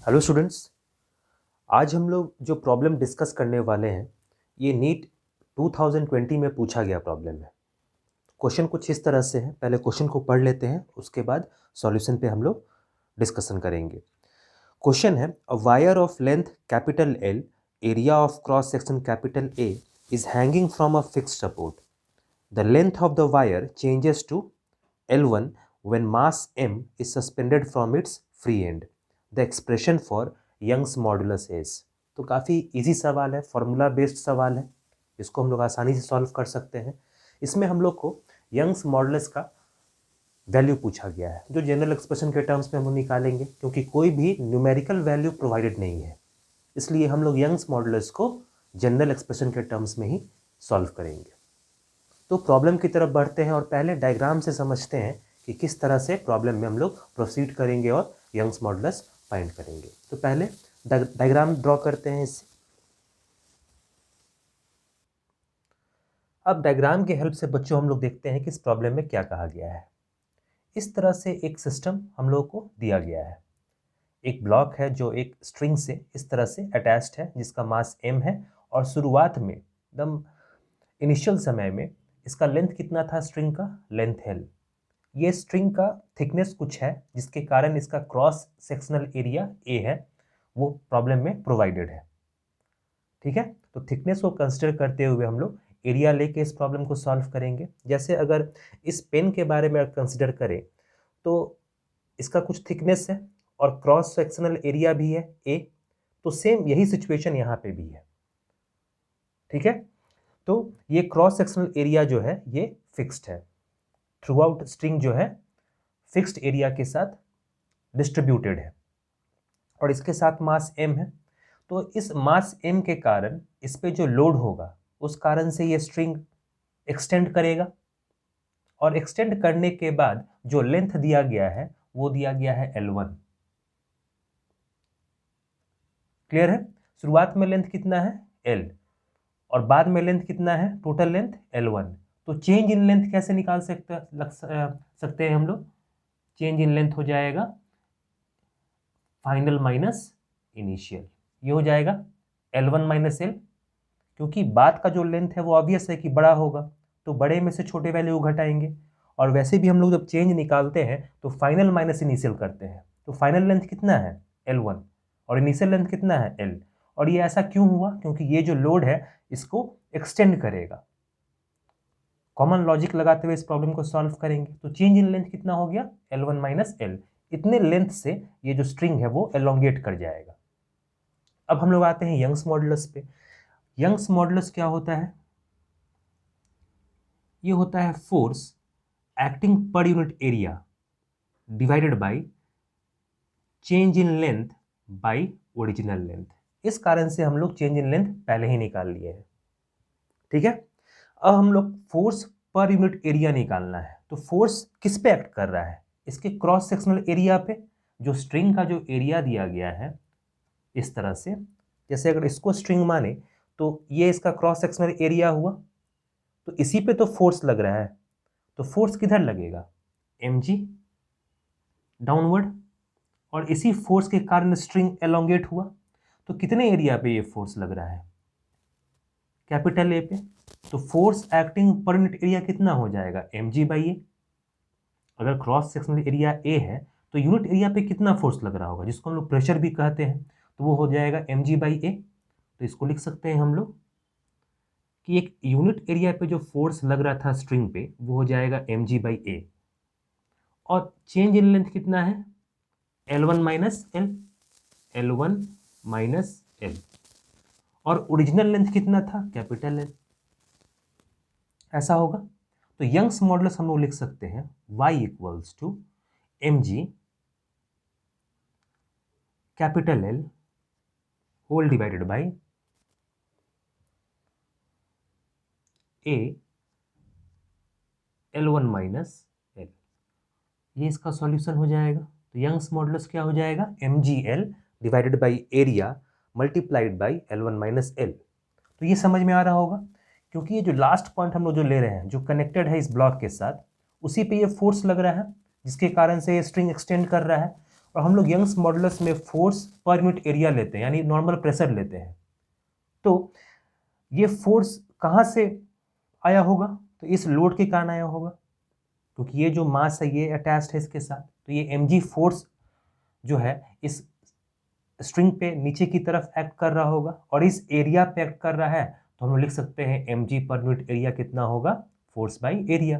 Hello students. आज हम लोग जो प्रॉब्लम डिस्कस करने वाले हैं ये नीट 2020 में पूछा गया प्रॉब्लम है। क्वेश्चन कुछ इस तरह से है, पहले क्वेश्चन को पढ़ लेते हैं, उसके बाद सॉल्यूशन पे हम लोग डिस्कशन करेंगे। क्वेश्चन है, a wire of length capital L, area of cross section capital A is hanging from a fixed support. The length of the wire changes to L1 when mass m is suspended from its free end. The expression for Young's modulus is। तो काफ़ी easy सवाल है, formula based सवाल है, इसको हम लोग आसानी से सॉल्व कर सकते हैं। इसमें हम लोग को यंग्स मॉडुलस का वैल्यू पूछा गया है, जो जनरल एक्सप्रेशन के टर्म्स में हम लोग निकालेंगे, क्योंकि कोई भी न्यूमेरिकल वैल्यू प्रोवाइडेड नहीं है, इसलिए हम लोग यंग्स मॉडुलस को जनरल एक्सप्रेशन के टर्म्स में ही सॉल्व करेंगे। तो प्रॉब्लम की तरफ बढ़ते हैं और पहले डायग्राम से समझते हैं कि किस तरह से प्रॉब्लम में हम लोग प्रोसीड करेंगे और यंग्स मॉडुलस फाइंड करेंगे। तो पहले डायग्राम ड्रॉ करते हैं इससे। अब डायग्राम की हेल्प से बच्चों हम लोग देखते हैं कि इस प्रॉब्लम में क्या कहा गया है। इस तरह से एक सिस्टम हम लोग को दिया गया है। एक ब्लॉक है जो एक स्ट्रिंग से इस तरह से अटैच्ड है, जिसका मास m है, और शुरुआत में एकदम इनिशियल समय में इसका लेंथ कितना था, स्ट्रिंग का लेंथ l। ये स्ट्रिंग का थिकनेस कुछ है, जिसके कारण इसका क्रॉस सेक्शनल एरिया a है, वो प्रॉब्लम में प्रोवाइडेड है। ठीक है, तो थिकनेस को कंसिडर करते हुए हम लोग एरिया लेके इस प्रॉब्लम को सॉल्व करेंगे। जैसे अगर इस पेन के बारे में कंसिडर करें तो इसका कुछ थिकनेस है और क्रॉस सेक्शनल एरिया भी है a, तो सेम यही सिचुएशन यहाँ पे भी है। ठीक है, तो ये क्रॉस सेक्शनल एरिया जो है ये फिक्स्ड है, थ्रू आउट स्ट्रिंग जो है फिक्स्ड एरिया के साथ डिस्ट्रीब्यूटेड है, और इसके साथ मास m है। तो इस मास m के कारण इस पे जो लोड होगा उस कारण से ये स्ट्रिंग एक्सटेंड करेगा, और एक्सटेंड करने के बाद जो लेंथ दिया गया है वो दिया गया है L1। क्लियर है, शुरुआत में लेंथ कितना है L, और बाद में लेंथ कितना है, टोटल लेंथ L1। तो चेंज इन लेंथ कैसे निकाल सकते हैं हम लोग, चेंज इन लेंथ हो जाएगा फाइनल माइनस इनिशियल, ये हो जाएगा L1 माइनस L, क्योंकि बाद का जो लेंथ है वो ऑब्वियस है कि बड़ा होगा, तो बड़े में से छोटे वैल्यू घटाएंगे। और वैसे भी हम लोग जब चेंज निकालते हैं तो फाइनल माइनस इनिशियल करते हैं, तो फाइनल लेंथ कितना है L1 और इनिशियल लेंथ कितना है L। और ये ऐसा क्यों हुआ, क्योंकि ये जो लोड है इसको एक्सटेंड करेगा। कॉमन लॉजिक लगाते हुए इस प्रॉब्लम को सॉल्व करेंगे। तो चेंज इन लेंथ कितना हो गया L1 माइनस L, इतने लेंथ से ये जो स्ट्रिंग है वो एलोंगेट कर जाएगा। अब हम लोग आते हैं यंग्स मॉडुलस पे। यंग्स मॉडुलस क्या होता है, ये होता है force acting per unit area divided by change in length bye original length. इस कारण से हम लोग चेंज इन लेंथ पहले ही निकाल लिए हैं। ठीक है, अब हम लोग फोर्स पर यूनिट एरिया निकालना है। तो फोर्स किस पे एक्ट कर रहा है, इसके क्रॉस सेक्शनल एरिया पे। जो स्ट्रिंग का जो एरिया दिया गया है इस तरह से, जैसे अगर इसको स्ट्रिंग माने तो ये इसका क्रॉस सेक्शनल एरिया हुआ, तो इसी पे तो फोर्स लग रहा है, तो फोर्स किधर लगेगा mg डाउनवर्ड, और इसी फोर्स के कारण स्ट्रिंग एलोंगेट हुआ। तो कितने एरिया पे ये फोर्स लग रहा है, कैपिटल ए पे। तो force acting per unit area कितना हो जाएगा mg बाई ए। अगर क्रॉस सेक्शनल एरिया ए है तो यूनिट एरिया पे कितना फोर्स लग रहा होगा, जिसको हम लोग प्रेशर भी कहते हैं, तो वो हो जाएगा mg बाई ए। तो इसको लिख सकते हैं हम लोग कि एक यूनिट एरिया पे जो फोर्स लग रहा था स्ट्रिंग पे वो हो जाएगा mg बाई ए, और चेंज इन लेंथ कितना है L1 minus L, L1 minus L, और ओरिजिनल लेंथ कितना था कैपिटल L, ऐसा होगा। तो यंग्स मॉडुलस हम लोग लिख सकते हैं y equals to mg capital L whole divided by a L1 minus L, ये इसका सॉल्यूशन हो जाएगा। तो यंग्स मॉडुलस क्या हो जाएगा mgl divided by area multiplied by L1 minus L। तो ये समझ में आ रहा होगा, क्योंकि ये जो लास्ट पॉइंट हम लोग जो ले रहे हैं जो कनेक्टेड है इस ब्लॉक के साथ, उसी पे ये फोर्स लग रहा है, जिसके कारण से ये स्ट्रिंग एक्सटेंड कर रहा है, और हम लोग यंग्स मॉडुलस में फोर्स पर यूनिट एरिया लेते हैं, यानी नॉर्मल प्रेशर लेते हैं। तो ये फोर्स कहाँ से आया होगा? तो इस लोड के कारण आया होगा, क्योंकि ये जो मास है ये अटैच्ड है इसके साथ। तो ये mg फोर्स जो है इस स्ट्रिंग पे नीचे की तरफ एक्ट कर रहा होगा और इस एरिया पे एक्ट कर रहा है, तो हम लोग लिख सकते हैं mg पर यूनिट एरिया कितना होगा? Force by area,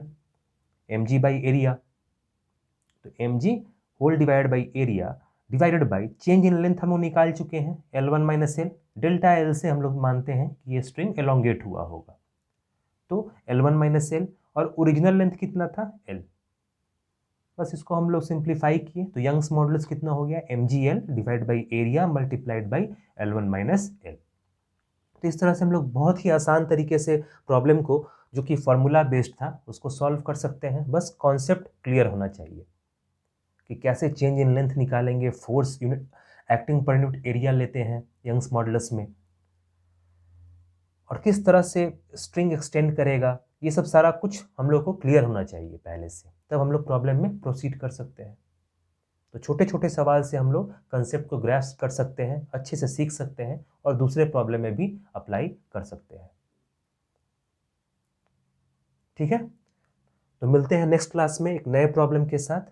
mg by area. तो mg whole divide by area divided by change in length हम लोग निकाल चुके हैं, L1 minus L. Delta L से हम लोग मानते हैं कि ये स्ट्रिंग एलोंगेट हुआ होगा। तो L1 माइनस एल और ओरिजिनल लेंथ कितना था? L। बस इसको हम लोग सिंप्लीफाई किए तो यंग्स मॉडुलस कितना हो गया? mgl divide by area multiplied by L1 minus L. तो इस तरह से हम लोग बहुत ही आसान तरीके से प्रॉब्लम को, जो कि फॉर्मूला बेस्ड था, उसको सॉल्व कर सकते हैं। बस कॉन्सेप्ट क्लियर होना चाहिए कि कैसे चेंज इन लेंथ निकालेंगे, force unit acting per unit area लेते हैं यंग्स मॉडुलस में, और किस तरह से स्ट्रिंग एक्सटेंड करेगा, ये सब सारा कुछ हम लोग को क्लियर होना चाहिए पहले से, तब हम लोग प्रॉब्लम में प्रोसीड कर सकते हैं। तो छोटे छोटे सवाल से हम लोग कंसेप्ट को ग्रैस्प कर सकते हैं, अच्छे से सीख सकते हैं और दूसरे प्रॉब्लम में भी अप्लाई कर सकते हैं। ठीक है, तो मिलते हैं नेक्स्ट क्लास में एक नए प्रॉब्लम के साथ।